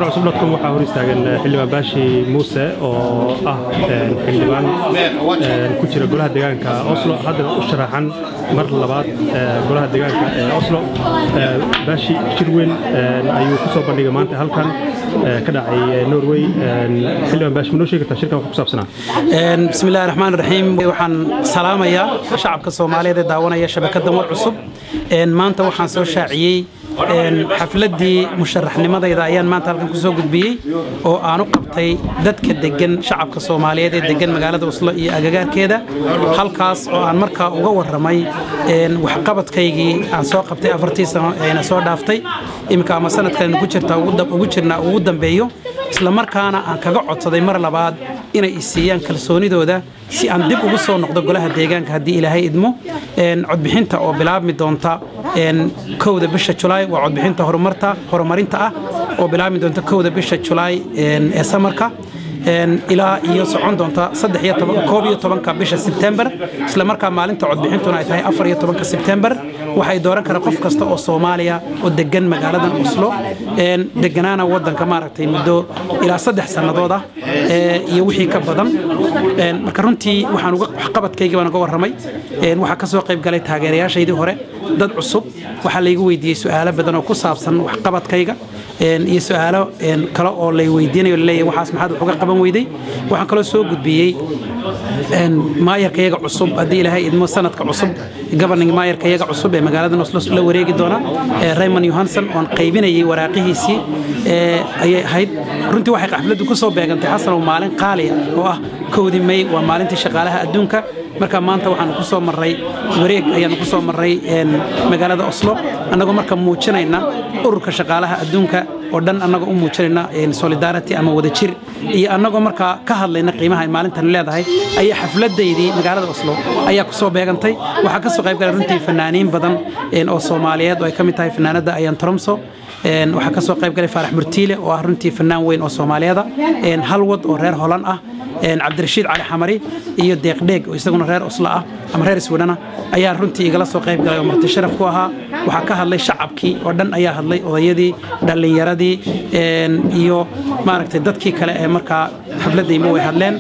cusub.com waxaa hor istaagan xildhibaan Baashi Muuse oo ah xildhibaan ku jira golaha deegaanka Oslo hadda u sharaxan mar labaad golaha deegaanka Oslo Baashi Jirweyn ayuu ku soo bandhigay maanta halkan ka dhacay Norway xildhibaan Baashi noo sheegay shirkan ku saabsanaa bismillaahir rahmaanir rahiim waxaan salaamayaa shacabka Soomaaliyeed ee daawanaya shabakada war cusub maanta waxaan soo shaaciyay xafladii musharaxnimadayda ayaan maanta halkan ku soo gudbiyay oo aanu qabtay dadka degan shacabka Soomaaliyeed ee degan magaalada Oslo iyo agagaarkeeda halkaas oo aan markaa uga waramay wax qabadkaygii aan soo qabtay 4 sano ee soo dhaaftay imika ama sanadkan ugu dambeeyo isla markaana aan kaga codsaday mar labaad inay isiyaan kalsoonidooda si aan dib ugu soo noqdo golaha deegaanka hadii Ilaahay idmo codbixinta oo bilaabmi doonta kowda bisha July waa codbixinta horumarinta ah oo bilaabmi doonta kowda bisha July ee samarka ilaa iyo socon doonta 13 bisha September isla markaa maalinta codbixintuna ay tahay 14 September waxay dooran karaan qof kasta oo Soomaaliya oo degan magaalada Oslo deganaana wadanka maaragtay muddo ilaa 3 sanadood ah iyo wixii ka badan marka runtii waxaan uga qabadkayga baan uga waramay waxa ka soo qayb galay taageerayaashaydii hore dad cusub waxa la igu weydiiyay su'aalo badan oo ku saabsan wax qabadkayga iyo su'aalo kale oo la weydiinayo leeyahay waxaas maxaad uga qaban weyday waxaan kala soo gudbiyay maayarkayaga cusub hadii Ilaahay idmo sanadka cusub governing maayarkayaga cusub ee magaalada Oslo la wareegi doona Raymond Johansson oo qaybinayay waraaqihiisii ayay ahayd runtii waxay xafladu ku soo beegantay xasan oo maalin qaaliya oo ah koodii May waa maalintii shaqaalaha adduunka marka maanta waxaan ku soo maray wareeg ayaan ku soo maray magaalada Oslo anagoo marka muujinayna ururka shaqaalaha adduunka oo dhan anagoo u muujinayna solidarity ama wadajir iyo anagoo marka ka hadlayna qiimaha maalintan leedahay ayaa xafladeydii magaalada Oslo ayaa ku soo beegantay waxa ka soo qayb galay runtii fanaaniin badan oo Soomaaliyeed oo ay ka mid tahay fanaanada Ayaan Tromso waxa ka soo qayb galay Faarax Murtiile oo ah runtii fanaan weyn oo Soomaaliyeed halwad oo reer Holland ah Cabdirashiid Cali Xamari iyo Deeqdeeg oo isaguna reer Oslo ah ama reer Sweden ayaa runtii igala soo qayb galay oo marti sharaf ku ahaa waxa ka hadlay shacabkii oo dhan ayaa hadlay odayadii dhalinyaradii iyo maaragtay dadkii kale ee marka xafladayma way hadleen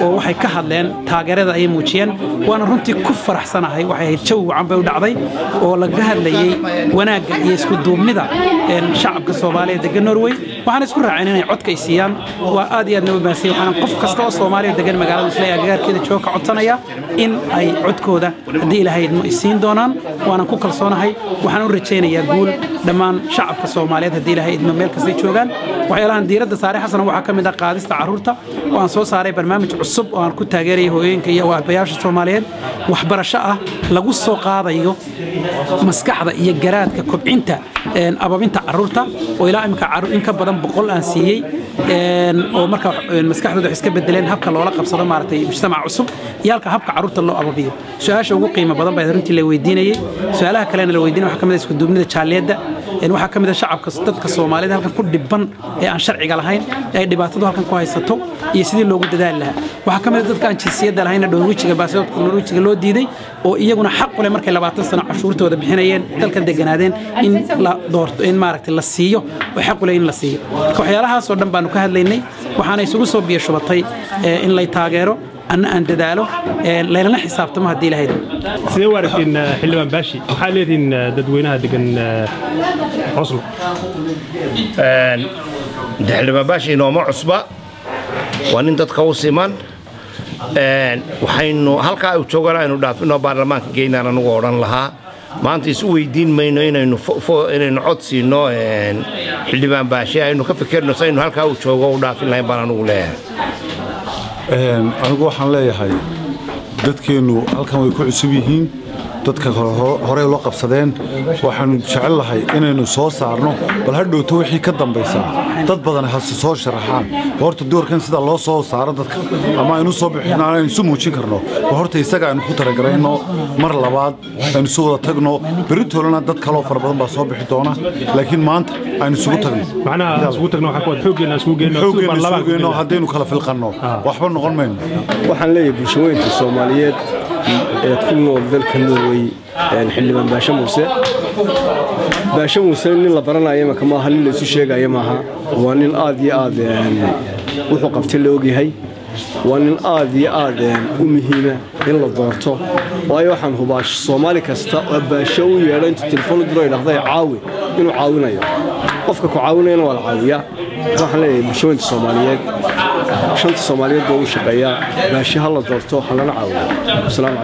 oo waxay ka hadleen taageerada ay muujiyeen waana runtii ku faraxsanahay waxay jawi wacan bay u dhacday oo laga hadlayay wanaagga iyo isku duubnida shacabka Soomaaliyeed degan Norway waxaan isku raaceen inay codka ay siiyaan waa aad iyo aad nabaasay waxaan qof kasta oo Soomaaliyeed degan magaalada Oslo agagaarkeeda jooga codsanaya in ay codkooda hadii Ilaahay idmo isiin doonaan waana ku kalsoonahay waxaan u rajaynayaa guul dhammaan shacabka Soomaaliyeed hadii Ilaahay idmo meel kasta joogan waxyaalahan diiradda saaray xasan waxa kamid ah qaadista carruurta oo aan soo saaray barnaamij cusub oo aan ku taageeray hooyooyinka iyo waabayaasha Soomaaliyeed waxbarasho ah lagu soo qaadayo maskaxda iyo garaadka kobcinta ababinta carruurta oo ilaa imka in ka badan 100 aan siiyay oo marka maskaxdooda iska bedeleen habka loola qabsado maartay mujtamac cusub yaalka habka carruurta loo ababiyo su'aasha ugu qiimo badan baa runtii la weydiinayay su'aalaha kale la weydiinay waxa kamid ah isku duubnida jaaliyada waxa kamid ah shacabka dadka Soomaaliyeed halkan ku dhiban ee aan sharciga lahayn ay dhibaatadu halkan ku haysato iyo sidii loogu dadaali lahaa waxa kamid ah dadka aan jinsiyadda lahayn dhowrwijiga baasaboorka Norwayga loo diiday oo iyaguna xaq u leh markay 20 sano cashuurtooda bixinayeen dalka deganaadeen in la doorto in maaragtay la siiyo oo xaq u leh in la siiyo waxyaalahaas oo dhan baan ka hadlaynay waxaana isugu soo biyo shubatay in la taageero أن دداله ليلنا حسابته ما هدي لهيدا. سيوارك إن حلوان باشي حاليا ددوينها دكان عصلو. حلوان باشي نوع عصبة وأن أنت تقوسي من وحين هالك أوتشوغرا إنه دافنه برلمان كينا نقولن لها ما أنت يسوي دين ما إنه إنه عطسي إنه حلوان باشي إنه كفكرنا سينه هالك أوتشوغرا دافن لهم برانوله. anigu waxaan leeyahay dadkeenu halkan way ku cusub yihiin dadka hore loo qabsadeen waxaan jecel lahay inaynu soo saarno bal hadhowto wixii ka dambaysa dad badan ha soo sharaxaan horta doorkan sida loo soo saaro dadka ama aynu soo bixinaa aynu soo muujin karno horta isaga aynu ku talagaleyno mar labaad aynu soo wada tagno beritoolana dad kale oo far badan baa soo bixi doona laakiin maanta aynu isugu tagno macnaha isugu tagno waxa ku xoogeena isugu haddaynu kala filqanno waxba noqon mayno waxaan leeyahay bulshooyinka Soomaaliyeed كل ذلك النووي حلمان باشا موسى إن الله برنا أيام كما هل السوشيء أيامها وأن الآدي وحقبت اللوجي هاي وأن الآدي أمهيمة إلا ضرته وأيوحن هو باش الصومالي كستا باشوي يعني أنت التلفون الدروي لحظة يعاون إنه عاونا يا قفك عاونا ولا عاوية راح نلاقي بشوية الصوماليات شنت الصوماليات دول شقيا باشي هلا ضرته حلنا عاون السلام عليكم.